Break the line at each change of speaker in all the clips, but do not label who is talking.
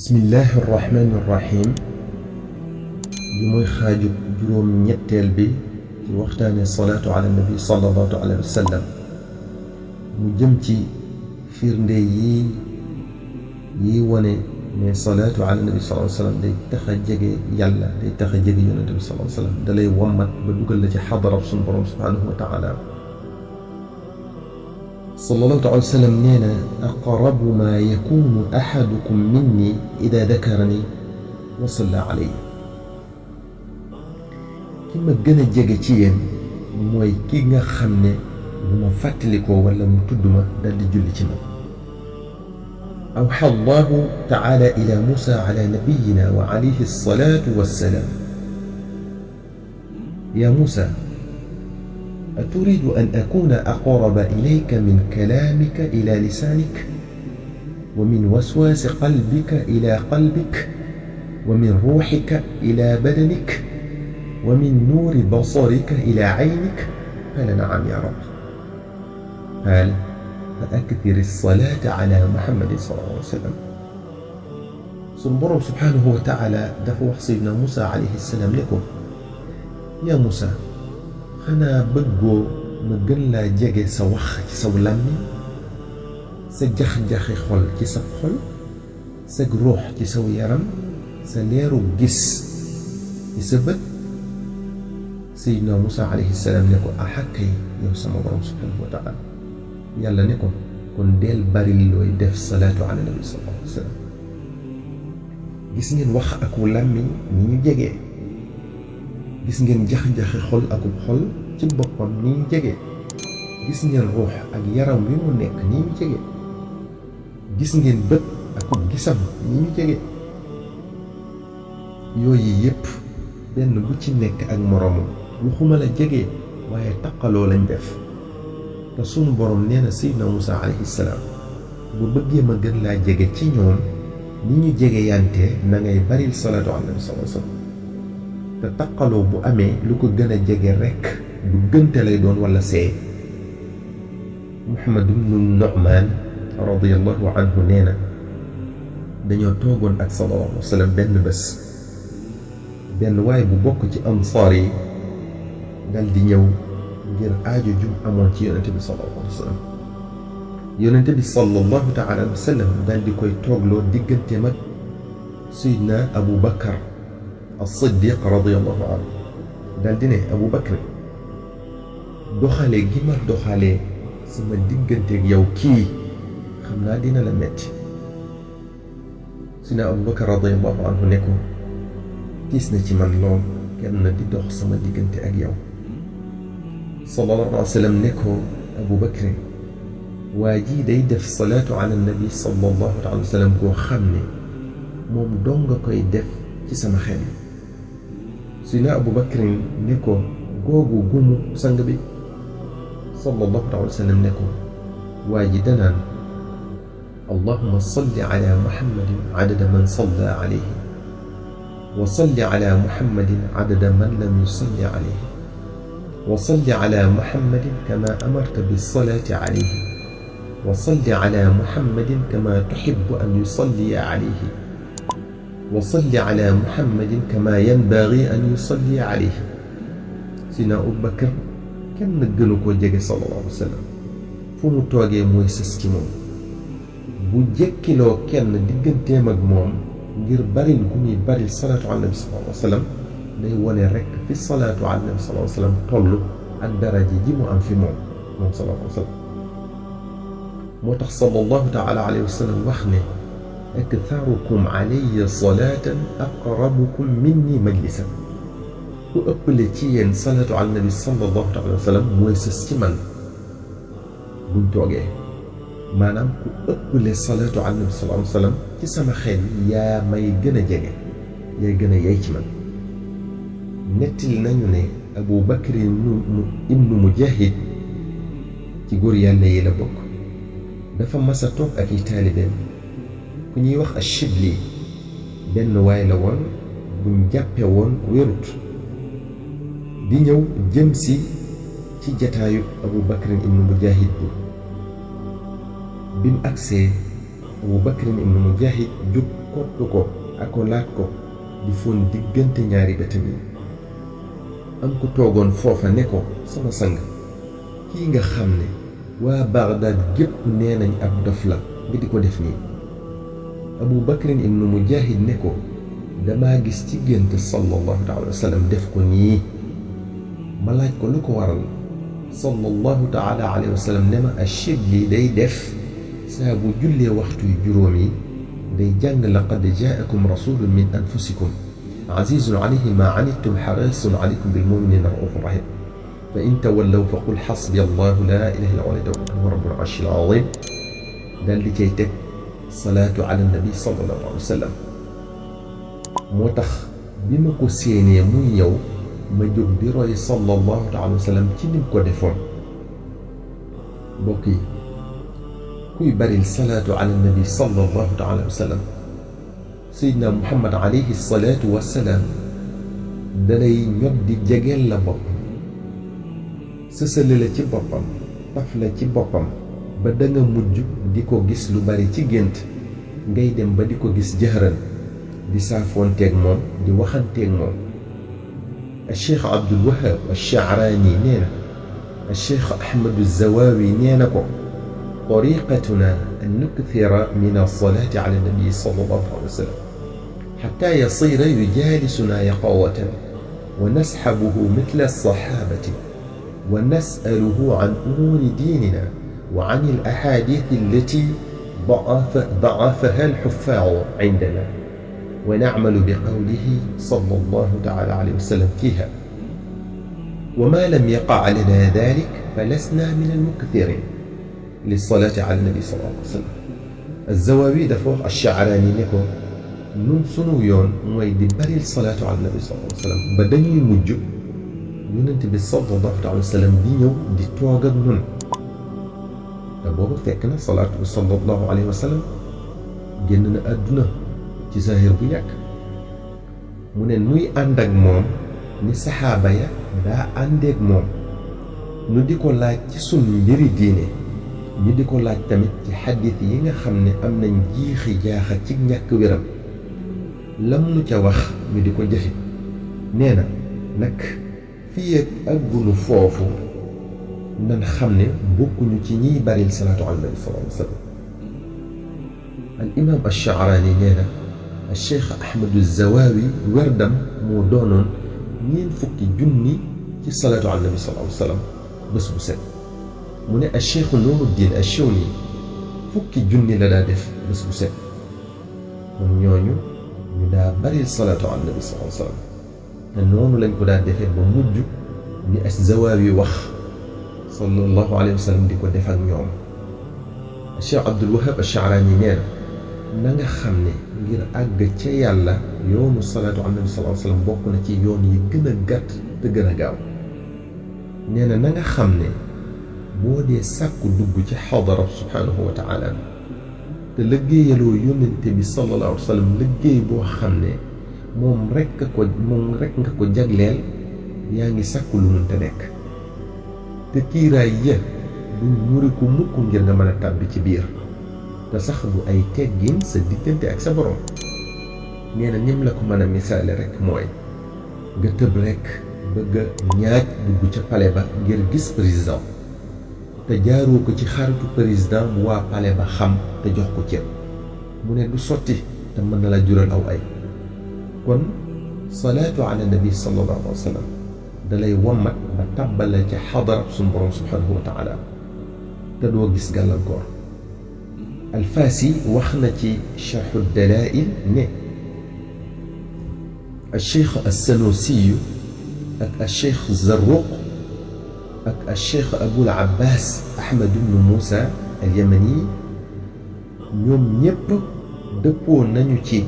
bismillahi irrahmani irrahim bi mooy xaaju juróom ñetteel bi ci waxtaane salaatu ala nabi sallallahu alayhi wa sallam mu jëm ci firnde yi wane ne salaatu ala nabi sallallahu alayhi wa sallam day tax a jege yàlla day tax a jege yonente bi sallallahu alayhi wa sallam da lay wammat ba dugal la ci xadarab suñu borom subhanahu wa taala sallallahu alayhi wa sallam nee na aqrabu ma yakunu ahadukum minni ida dakarani wa salla alayhi ki ma gën a jege ci yéen mooy ki nga xam ne bu ma fàttalikoo wala mu tudd ma dal di julli ci man awxa allahu taala ila musa ala nabiyina wa alayhi salatu wassalaam ya musa أتريد أن أكون أقرب إليك من كلامك إلى لسانك ومن وسواس قلبك إلى قلبك ومن روحك إلى بدنك ومن نور بصرك إلى عينك؟ قال نعم يا رب. قال فأكثر الصلاة على محمد صلى الله عليه وسلم. سنبرم سبحانه وتعالى دفع سيدنا موسى عليه السلام لكم يا موسى xanaa bëggoo ma gën laa jege sa wax ci saw làmmiñ sa jax-jaxi xol ci sa xol sa ruux ci saw yaram sa leeru gis ci sa bët. Seydina Musa alayhi salaam ne ko axakkay yow sama borom subhanahu wa taala. yàlla ne ko kon deel bari looy def salaatu ala nabi sallallahu alayhi wa sallam. gis ngeen wax aku làmmiñ ni ñu jegee, gis ngeen jax-jaxi xol akub xol ci boppam ni ñu jege, gis ngeen ruux ak yaram wi mu nekk ni ñu jege, gis ngeen bët akub gisam ni ñu jege. yooyu yépp benn bu ci nekk ak moroomam waxuma la jege waaye taqaloo lañ def. te sunu borom nee na Seydina Musa alayhi salaam bu bëggee ma gën laa jege ci ñoom ni ñu jege yante na ngay baril salaatu ala nabi sallallahu alayhi wa sallam. te taqaloo bu amee lu ko gën a jege rekk du gënte lay doon wala see. Muhammad ibnu Nu'man radiyallahu anhu nee na dañoo toogoon ak sallallahu alayhi wa sallam benn bés, benn waay bu bokk ci ansaar yi dal di ñëw ngir aajo jum amoon ci yonente bi sallallahu alayhi wa sallam. yonente bi sallallahu taala alayhi wa sallam dal di koy toogloo diggante mag Seydina Abu Bakar as-Siddiq radiyallahu anhu. dal di ne Abu Bakr doxale gi ma doxalee sama digganteeg yow kii xam naa dina la metti. Seydina Abu Bakar radiyallahu anhu ne ko tiis na ci man lool kenn di dox sama diggante ak yow. sallallahu alayhi wa sallam ne ko Abu Bakr waa ji day def salaatu ala nabi sallallahu alayhi wa sallam koo xam ne moom dong nga koy def ci sama xel. Seydina Abu Bakr ne ko googu gumu sang bi sallallahu alayhi wa sallam ne ko waa ji danaan allahumma salli ala muhammadin adada man salla alayhi wa salli ala muhammadin adada man lam yusalli alayhi wa salli ala muhammadin kama amarta bis-salati alayhi wa salli ala muhammadin kama tuhibbu an yusalliya alayhi wa salli ala muhammadin kama yanbaghi an yusalliya alayhi. Seydina Abu Bakar kenn gënu koo jege sallallahu alayhi wa sallam. fu mu toogee mooy sës ci moom. bu jekkiloo kenn digganteem ak moom ngir baril gu muy baril salaatu ala nabi sallallahu alayhi wa sallam day wone rekk fi salaatu ala nabi sallallahu alayhi wa sallam toll ak daraja ji mu am fi moom sallallahu alayhi wa sallam. moo tax sallallahu taala alayhi wa sallam wax ne aktharukum alayya salaatan aqrabukum minni majlisan. ku ëppale ci yéen salaatu ala nabi sallallahu alayhi wa sallam mooy sës ci man buñ toogee. maanaam ku ëppale salaatu ala nabi sallallahu alayhi wa sallam ci sama xel yaa may gën a jege, yaa gën a yey ci man. nettali nañu ne Abu Bakr ibnu Mujahid ci góor yàlla yi la bokk. dafa mas a toog ak i taalibeem ku ñuy wax Ashibli, benn waay la woon buñ jàppe woon wérut, di ñëw jëm si ci jataayu Abu Bakr ibnu Mujahid bi mu agsee Abu Bakrin ibnu Mujahid jóg kottu ko akolaat ko di fóon diggante ñaari bëtam yi. am ko toogoon foofa ne ko sama sang kii nga xam ne waa Bagdad gépp nee nañ ab dof la nga di ko def nii. Abu Bakrin ibnu Mujahid ne ko damaa gis ci gént sallallahu taala wa sallam def ko nii. ma laaj ko lu ko waral sallallahu taala alayhi wa sallam ne ma Ashibli day def saa bu jullee waxtu yu juróom yi day jàng laqad jaakum rasulun min anfusikum azizun alayhi ma anittum harisun alaykum bil muminina raufun rahim fa in tawallaw fa qul xasbi allahu la ilaha illa huwa alayhi tawakkaltu wa rabbul arshil azim dal di cay teg salaatu ala nabi sallallahu alayhi wa sallam. moo tax bi ma ko séenee muy ñëw ma jóg di roy sallallahu alayhi wa sallam ci nim ko defoon. mbokk yi kuy baril salaatu ala nabi sallallahu alayhi wa sallam Seydina Muhammad alayhi salaatu wa salaam dalay ñod di jegeel la boppam sësale la ci boppam taf la ci boppam ba da nga mujj di ko gis lu bari ci gént ngay dem ba di ko gis jëhëran di saafoonteeg moom di waxanteeg moom. Cheikh Abdul Wahab Ash-Sha'rani nee na Cheikh Ahmadu Zawawi nee na ko طريقتنا أن نكثر من الصلاة على النبي صلى الله عليه وسلم حتى يصير يجالسنا يقظة ونسحبه مثل الصحابة ونسأله عن أمور ديننا وعن الأحاديث التي ضعفها الحفاظ عندنا ونعمل بقوله صلى الله تعالى عليه وسلم فيها وما لم يقع لنا ذلك فلسنا من المكثرين للصلاة على النبي صلى الله عليه وسلم. الزواوي dafa wax Ash-Sha'rani ne ko nun sunu yoon mooy di bari salaatu ala nabi sallallahu alayhi wa sallam ba dañuy mujj yonent bi sallallahu alayhi wa sallam di ñëw di toog ak ñun te boobu fekk na salaatu sallallahu alayhi wa sallam génn na àdduna ci zahir bu yàgg. mu ne nuy ànd ak moom ni saxaaba ya daa àndeek moom nu di ko laaj ci sunu mbiri diine ñu di ko laaj tamit ci xadis yi nga xam ne am nañ jiixi jaaxa ci ñàkk wéram lam nu ca wax ñu di ko jëfe. nee na nag fii ak àggunu foofu nan xam ne bokkuñu ci ñiy baril salaatu ala nabi sallallahu alayhi wa sallam. al imam Ash-Sha'rani nee na Cheikh Ahmadu Zawawi werdam moo doonoon 40 junni ci salaatu ala nabi sallallahu alayhi wa sallam bés bu set. mu ne Cheikh Nuruddin Ash-Shawni 10 junni la daa def bés bu set. moom ñooñu ñu daa bari salaatu ala nabi sallallahu alayhi wa sallam te noonu lañ ko daa defee ba mujj ni Az-Zawawi wax sallallahu alayhi wa sallam di ko def ak ñoom. Cheikh Abdul Wahab Ash-Sha'rani nee na nga xam ne ngir àgg ca yàlla yoonu salaatu ala nabi sallallahu alayhi wa sallam bokk na ci yoon yi gën a gàtt te gën a gaaw. nee na nga xam ne boo dee sàkku dugg ci xadarab subhaanahu wa taala te liggéeyaloo yónnente bi sallallahu alayhi wa sallam liggéey boo xam ne moom rek nga ko jagleel yaa ngi sàkku lu mënta nekk te kiiraay ya du muri ko mukk ngir nga mën a tàbbi ci biir te sax bu ay teggin sa diggante ak sa borom. nee na nim la ko mën a misaale rek mooy nga tëb rek bëgg a ñaaj dugg ca palais ba ngir gis président te jaaroo ko ci xaritu président bu waa palais ba xam te jox ko cër mu ne du sotti te mën na la jural aw ay. kon salaatu ala nabi sallallahu alayhi wa sallam dalay wammat ba tàbbal la ca xadarab suñu borom subhanahu wa taala te doo gis gàllankoor. Alfaasi wax na ci charxu dalaa'il ne Cheikh As-Sanusi ak Cheikh Zarruq ak Cheikh Abul Abbas Ahmad ibn Moussa al-Yamani ñoom ñépp dëppoo nañu ci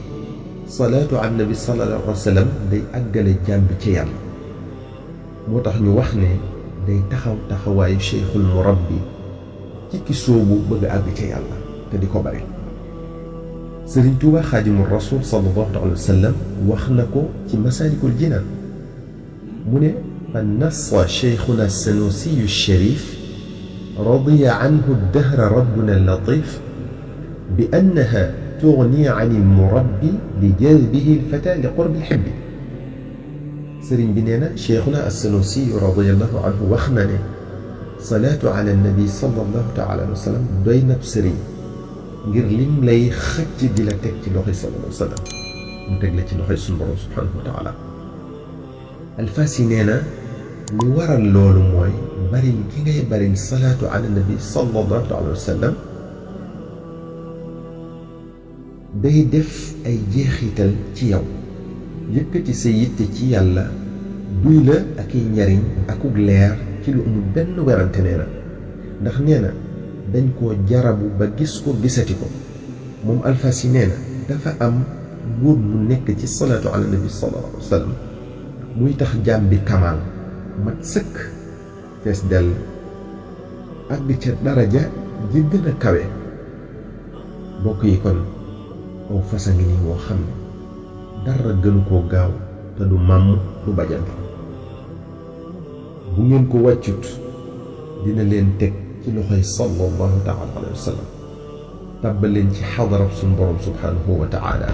salaatu ala nabi sallallahu alayhi wa sallam day àggale jaam bi ci yàlla. moo tax ñu wax ne day taxaw taxawaayu cheikhul murabbi ci ki soobu bëgg a àgg ca yàlla te di ko bari. Sëriñ Tuuba Xaadimu Rasuul sallallahu alayhi wa sallam wax na ko ci Masaalikul Jinaan mu ne fa nassa cheikhuna Sanusiyu Sharif radiya anhu dahra rabbuna latif bi annaha tugni an il murabbi li jazbihi l fata li qurbi l xibbi. sëriñ bi nee na cheikhuna assanusi radiallahu anhu wax na ne salaatu ala nabi sallallahu taala alayhi wa sallam doy nab sëriñ ngir lim lay xëcc di la teg ci loxoy sallallahu alayhi wa sallam mu teg la ci loxoy suñu borom subhanahu wa taala. alfaasi nee na li waral loolu mooy bari ki ngay baril salaatu ala nabi sallallahu alayhi wa sallam day def ay jeexital ci yow, yëkkati sa yitte ci yàlla, duy la ak i njariñ akug leer ci lu amul benn werante. nee na ndax nee na dañ koo jarabu ba gis ko gisati ko. moom alfaasi nee na dafa am nguur mu nekk ci salaatu ala nabi sallallahu alayhi wa sallam muy tax jaam bi kamaal mat sëkk fees dell àgg ca daraja ji gën a kawe. bokk yi kon aw fasa ngi nii woo xam ne dara gënu koo gaaw te du màmm du bajantu. bu ngeen ko wàccut dina leen teg ci loxoy sallallahu taala alayhi wa sallam tàbbal leen ci xadarab suñu borom subhanahu wa taala.